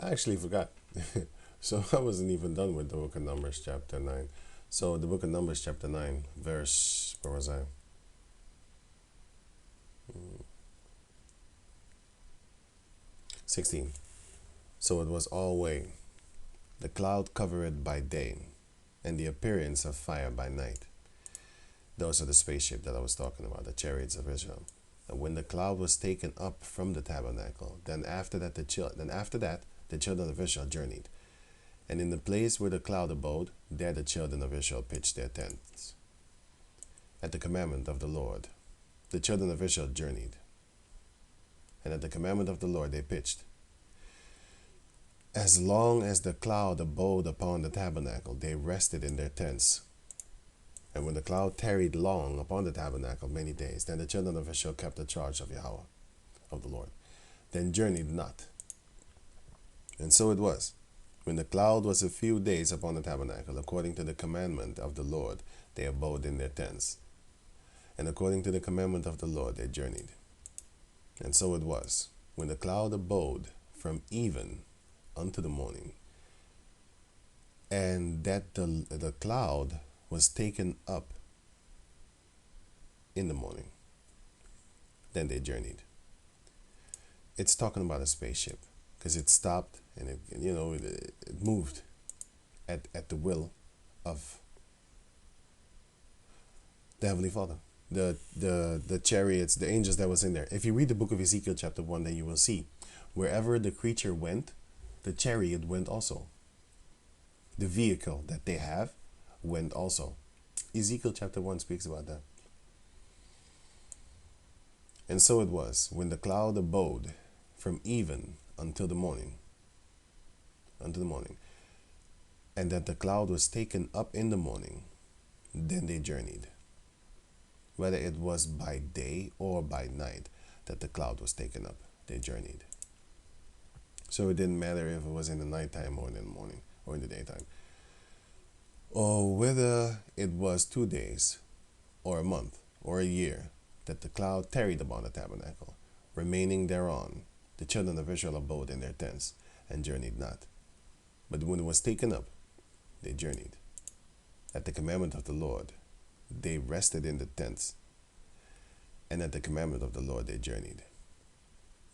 I actually forgot. So I wasn't even done with the book of Numbers, chapter 9. So the book of Numbers, chapter 9, verse, where was I? 16. So it was always the cloud covered by day, and the appearance of fire by night. Those are the spaceship that I was talking about, the chariots of Israel. And when the cloud was taken up from the tabernacle, then after that the children of Israel journeyed. And in the place where the cloud abode, there the children of Israel pitched their tents. At the commandment of the Lord, the children of Israel journeyed. And at the commandment of the Lord they pitched. As long as the cloud abode upon the tabernacle, they rested in their tents. And when the cloud tarried long upon the tabernacle many days, then the children of Israel kept the charge of Yahweh, of the Lord, then journeyed not. And so it was, when the cloud was a few days upon the tabernacle, according to the commandment of the Lord, they abode in their tents. And according to the commandment of the Lord, they journeyed. And so it was, when the cloud abode from even unto the morning, and that the cloud was taken up in the morning, then they journeyed. It's talking about a spaceship, because it stopped and it moved at the will of the Heavenly Father. The chariots, the angels that was in there. If you read the book of Ezekiel chapter 1, then you will see wherever the creature went, the chariot went also. The vehicle that they have went also. Ezekiel chapter 1 speaks about that. And so it was, when the cloud abode from even until the morning, and that the cloud was taken up in the morning, then they journeyed. Whether it was by day or by night that the cloud was taken up, they journeyed. So it didn't matter if it was in the nighttime or in the morning or in the daytime, or whether it was 2 days or a month or a year that the cloud tarried upon the tabernacle, remaining thereon, the children of Israel abode in their tents and journeyed not. But when it was taken up, they journeyed. At the commandment of the Lord, they rested in the tents, and at the commandment of the Lord they journeyed.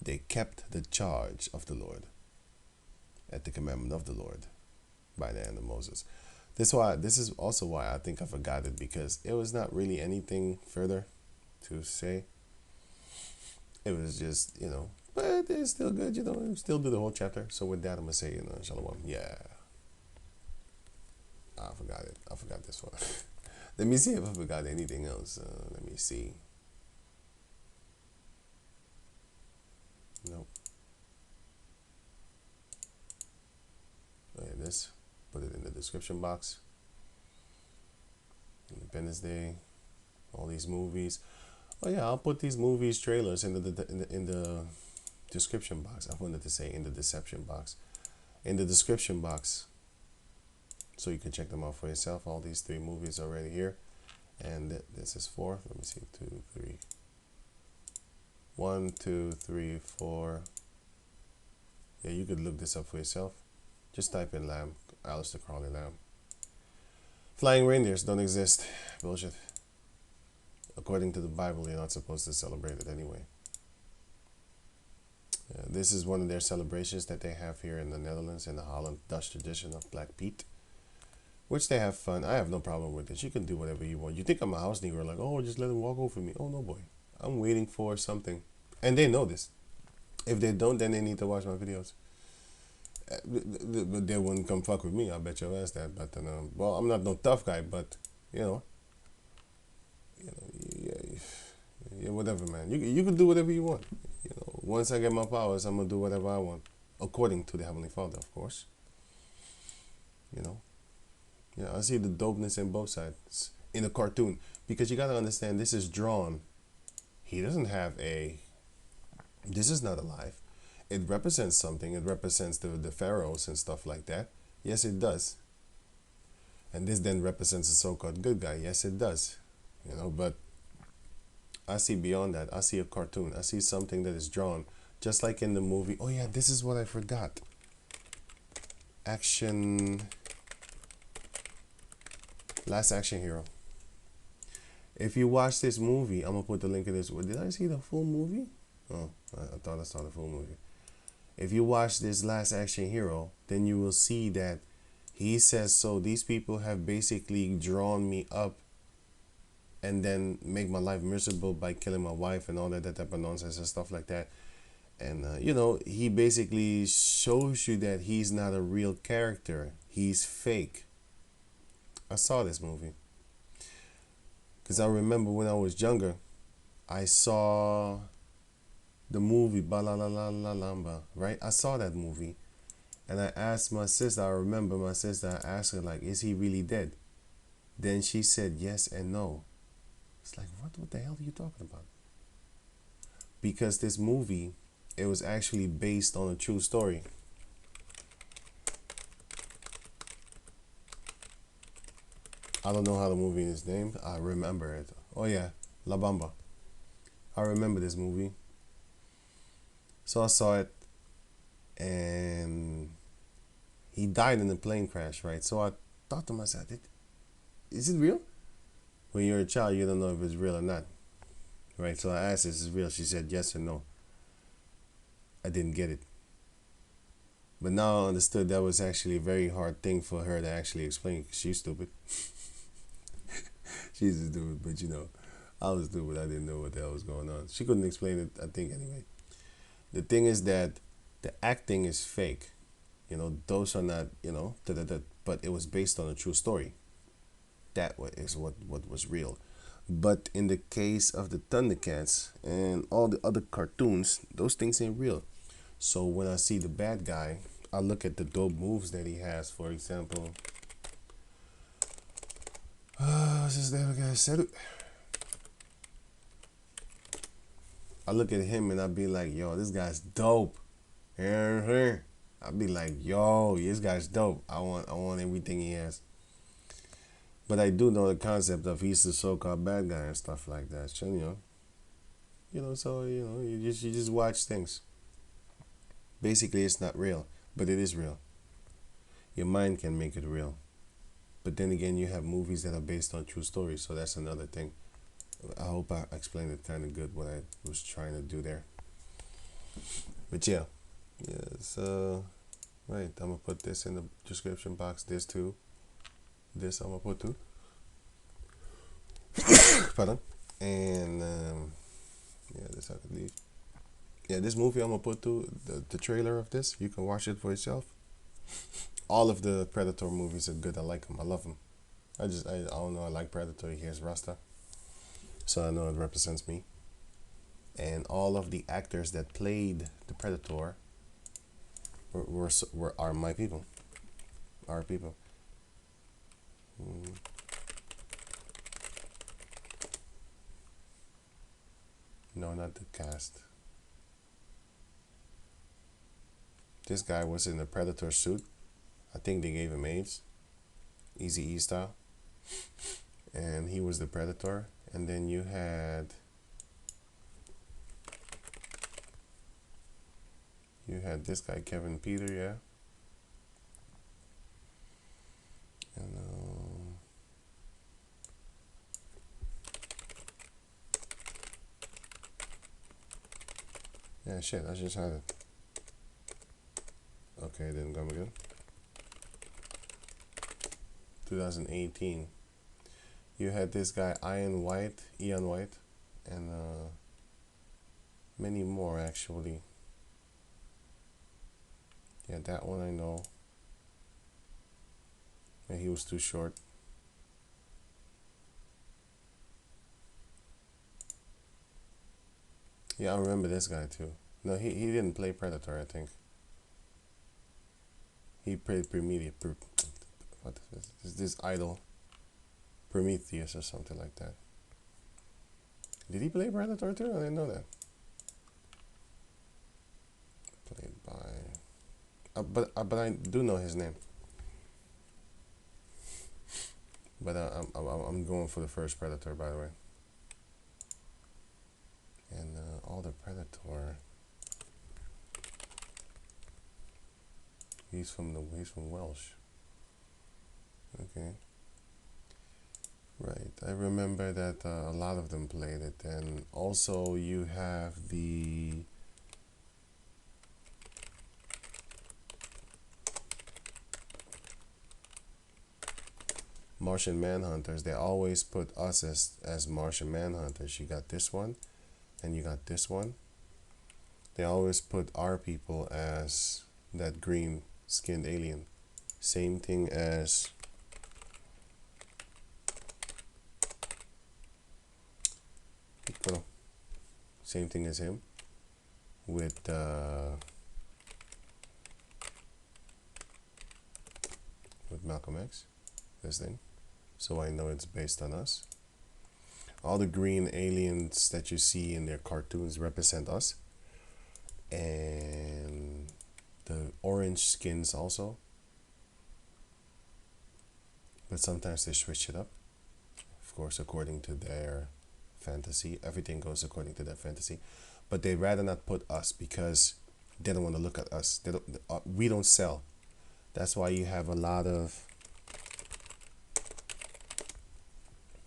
They kept the charge of the Lord at the commandment of the Lord by the hand of Moses. This is also why I think I forgot it, because it was not really anything further to say. It was just, but it's still good, still do the whole chapter. So with that, I'm going to say, Shalom. Yeah. I forgot it. I forgot this one. Let me see if I forgot anything else. Let me see. Nope. This. Put it in the description box. Independence Day. All these movies. Oh yeah, I'll put these movies trailers in the description box. I wanted to say in the deception box. In the description box. So you can check them out for yourself. All these 3 movies are already here. And this is 4. Let me see. 2, 3. 1, 2, 3, 4. Yeah, you could look this up for yourself. Just type in Lamb. Aleister Crowley Lamb. Flying reindeers don't exist. Bullshit. According to the Bible, you're not supposed to celebrate it anyway. This is one of their celebrations that they have here in the Netherlands, in the Holland Dutch tradition of Black Pete, which they have fun. I have no problem with this. You can do whatever you want. You think I'm a house nigger, like, oh, just let him walk over me. Oh, no, boy. I'm waiting for something. And they know this. If they don't, then they need to watch my videos. But they wouldn't come fuck with me. I bet your ass that. But well, I'm not no tough guy, but yeah, whatever, man. You can do whatever you want. Once I get my powers, I'm gonna do whatever I want, according to the Heavenly Father, of course. Yeah, I see the dopeness in both sides in a cartoon, because you gotta understand, this is drawn. He doesn't have a. This is not alive. It represents something. It represents the pharaohs and stuff like that. Yes, it does. And this then represents a so-called good guy. Yes, it does. But I see beyond that. I see a cartoon. I see something that is drawn, just like in the movie. Oh yeah, this is what I forgot. Action, Last Action Hero. If you watch this movie, I'm gonna put the link in this. Did I see the full movie? Oh, I thought I saw the full movie. If you watch this Last Action Hero, then you will see that he says, so these people have basically drawn me up and then make my life miserable by killing my wife and all that type of nonsense and stuff like that. And he basically shows you that he's not a real character. He's fake. I saw this movie because I remember when I was younger, I saw the movie Balalalamba, right? I saw that movie, and I asked my sister. I remember my sister. I asked her, like, is he really dead? Then she said yes and no. It's like, what the hell are you talking about? Because this movie, it was actually based on a true story. I don't know how the movie is named. I remember it. Oh yeah, La Bamba. I remember this movie. So I saw it, and he died in a plane crash, right? So I thought to myself, is it real? When you're a child, you don't know if it's real or not, right? So I asked, is it real? She said yes or no. I didn't get it. But now I understood that was actually a very hard thing for her to actually explain. She's stupid. She's stupid, but I was stupid. I didn't know what the hell was going on. She couldn't explain it, I think, anyway. The thing is that the acting is fake. Those are not, but it was based on a true story. That is what was real. But in the case of the Thundercats and all the other cartoons, those things ain't real. So when I see the bad guy, I look at the dope moves that he has. For example, what's his name again? I look at him and I be like, yo, this guy's dope. I'd be like, yo, this guy's dope. I want everything he has. But I do know the concept of he's the so-called bad guy and stuff like that. So, you just watch things. Basically, it's not real, but it is real. Your mind can make it real. But then again, you have movies that are based on true stories, so that's another thing. I hope I explained it kind of good what I was trying to do there. But yeah, so right, I'm gonna put this in the description box. This too. This I'm gonna put too. Pardon. And this I could leave. Yeah, this movie I'm gonna put too. The trailer of this, you can watch it for yourself. All of the Predator movies are good. I like them. I love them. I don't know. I like Predator. Here's Rasta, so I know it represents me. And all of the actors that played the Predator are my people. Our people. No, not the cast. This guy was in a Predator suit. I think they gave him AIDS. Easy-E style. And he was the Predator. And then you had this guy, Kevin Peter, yeah. And yeah, shit, I just had it. Okay, it didn't come again. 2018. You had this guy, Ian White, and many more actually. Yeah, that one I know. And he was too short. Yeah, I remember this guy too. No, he didn't play Predator, I think. He played what is this idol? Prometheus or something like that. Did he play Predator too? I didn't know that. Played by... but I do know his name. But I'm going for the first Predator, by the way. And all the Predator He's from Welsh. Okay. Right. I remember that a lot of them played it, and also you have the Martian Manhunters. They always put us as Martian Manhunters. You got this one, and you got this one. They always put our people as that green skinned alien. Same thing as same thing as him with Malcolm X. This thing. So I know it's based on us. All the green aliens that you see in their cartoons represent us. And the orange skins also. But sometimes they switch it up. Of course, according to their fantasy. Everything goes according to their fantasy. But they'd rather not put us because they don't want to look at us. They don't, we don't sell. That's why you have a lot of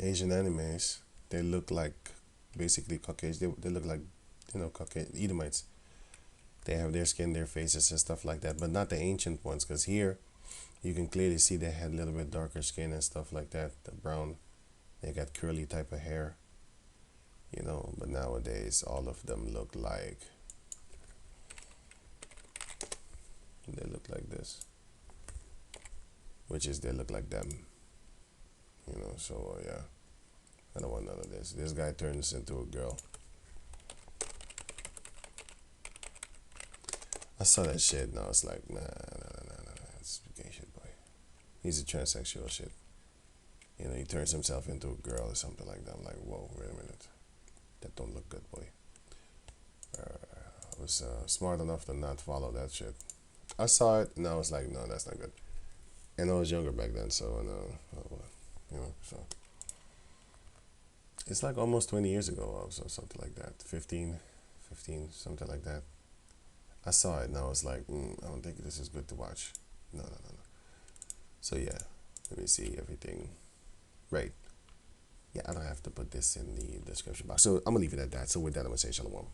Asian animes. They look like basically Caucasian. They look like, Caucasian Edomites. They have their skin, their faces, and stuff like that, but not the ancient ones. Because here, you can clearly see they had a little bit darker skin and stuff like that. The brown, they got curly type of hair. But nowadays, all of them look like. They look like this, which is they look like them. So yeah, I don't want none of this. This guy turns into a girl. I saw that shit and I was like, nah, it's gay shit, boy. He's a transsexual shit. He turns himself into a girl or something like that. I'm like, whoa, wait a minute. That don't look good, boy. I was smart enough to not follow that shit. I saw it and I was like, no, that's not good. And I was younger back then, so, so. It's like almost 20 years ago or something like that. 15, something like that. I saw it and I was like, I don't think this is good to watch. No. So yeah, let me see everything. Right. Yeah, I don't have to put this in the description box. So I'm going to leave it at that. So with that, I'm going to say shalom.